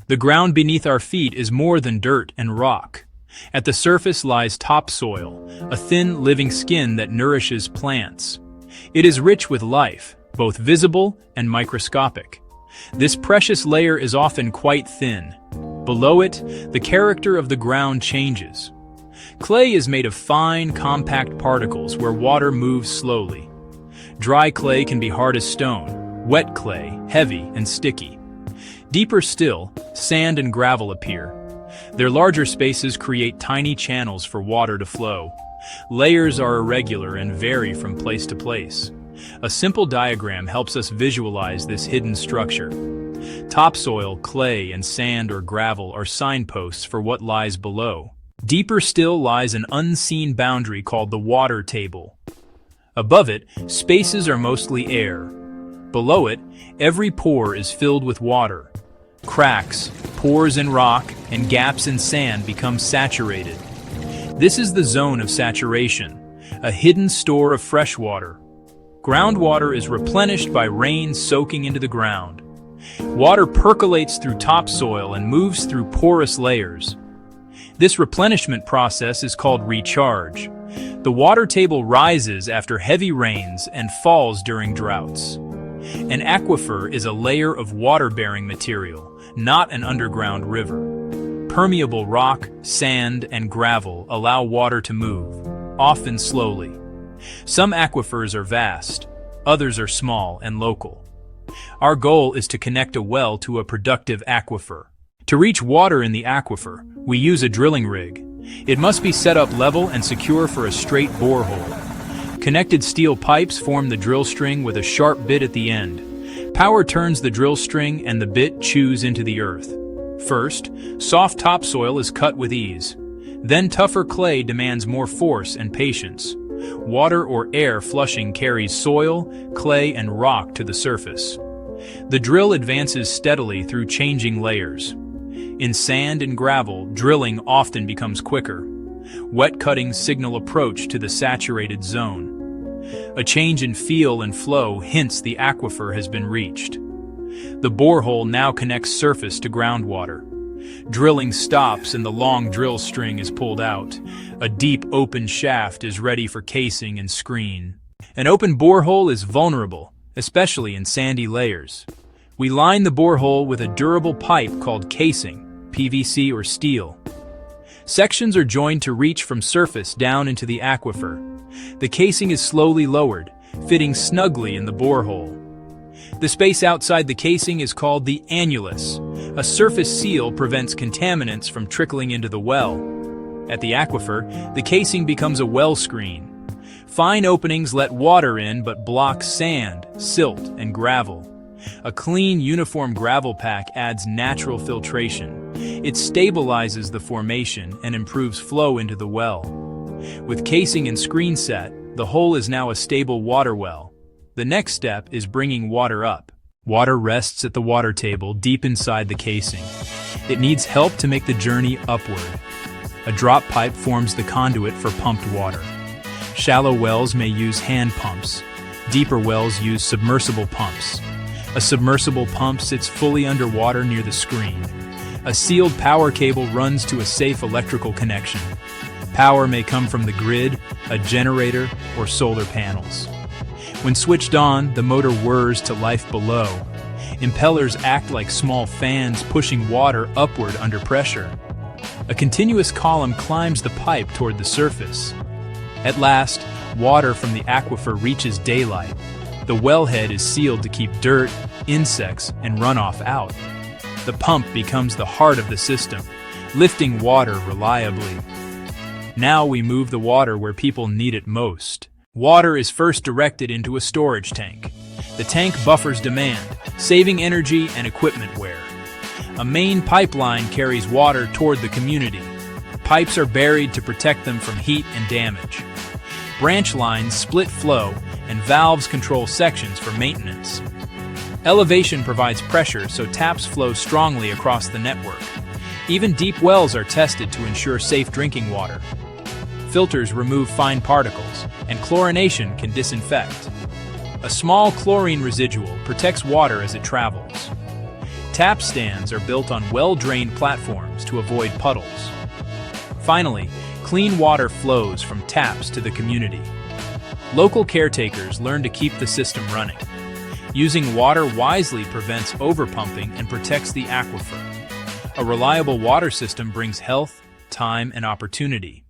The ground beneath our feet is more than dirt and rock. At the surface lies topsoil, a thin, living skin that nourishes plants. It is rich with life, both visible and microscopic. This precious layer is often quite thin. Below it, the character of the ground changes. Clay is made of fine, compact particles where water moves slowly. Dry clay can be hard as stone, wet clay, heavy and sticky. Deeper still, sand and gravel appear. Their larger spaces create tiny channels for water to flow. Layers are irregular and vary from place to place. A simple diagram helps us visualize this hidden structure. Topsoil, clay, and sand or gravel are signposts for what lies below. Deeper still lies an unseen boundary called the water table. Above it, spaces are mostly air. Below it, every pore is filled with water. Cracks, pores in rock, and gaps in sand become saturated. This is the zone of saturation, a hidden store of fresh water. Groundwater is replenished by rain soaking into the ground. Water percolates through topsoil and moves through porous layers. This replenishment process is called recharge. The water table rises after heavy rains and falls during droughts. An aquifer is a layer of water-bearing material, not an underground river. Permeable rock, sand, and gravel allow water to move, often slowly. Some aquifers are vast, others are small and local. Our goal is to connect a well to a productive aquifer. To reach water in the aquifer, we use a drilling rig. It must be set up level and secure for a straight borehole. Connected steel pipes form the drill string with a sharp bit at the end. Power turns the drill string and the bit chews into the earth. First, soft topsoil is cut with ease. Then tougher clay demands more force and patience. Water or air flushing carries soil, clay, and rock to the surface. The drill advances steadily through changing layers. In sand and gravel, drilling often becomes quicker. Wet cuttings signal approach to the saturated zone. A change in feel and flow hints the aquifer has been reached. The borehole now connects surface to groundwater. Drilling stops and the long drill string is pulled out. A deep open shaft is ready for casing and screen. An open borehole is vulnerable, especially in sandy layers. We line the borehole with a durable pipe called casing, PVC or steel. Sections are joined to reach from surface down into the aquifer. The casing is slowly lowered, fitting snugly in the borehole. The space outside the casing is called the annulus. A surface seal prevents contaminants from trickling into the well. At the aquifer, the casing becomes a well screen. Fine openings let water in but block sand, silt, and gravel. A clean, uniform gravel pack adds natural filtration. It stabilizes the formation and improves flow into the well. With casing and screen set, the hole is now a stable water well. The next step is bringing water up. Water rests at the water table deep inside the casing. It needs help to make the journey upward. A drop pipe forms the conduit for pumped water. Shallow wells may use hand pumps. Deeper wells use submersible pumps. A submersible pump sits fully underwater near the screen. A sealed power cable runs to a safe electrical connection. Power may come from the grid, a generator, or solar panels. When switched on, the motor whirs to life below. Impellers act like small fans pushing water upward under pressure. A continuous column climbs the pipe toward the surface. At last, water from the aquifer reaches daylight. The wellhead is sealed to keep dirt, insects, and runoff out. The pump becomes the heart of the system, lifting water reliably. Now we move the water where people need it most. Water is first directed into a storage tank. The tank buffers demand, saving energy and equipment wear. A main pipeline carries water toward the community. Pipes are buried to protect them from heat and damage. Branch lines split flow, and valves control sections for maintenance. Elevation provides pressure so taps flow strongly across the network. Even deep wells are tested to ensure safe drinking water. Filters remove fine particles, and chlorination can disinfect. A small chlorine residual protects water as it travels. Tap stands are built on well-drained platforms to avoid puddles. Finally, clean water flows from taps to the community. Local caretakers learn to keep the system running. Using water wisely prevents overpumping and protects the aquifer. A reliable water system brings health, time, and opportunity.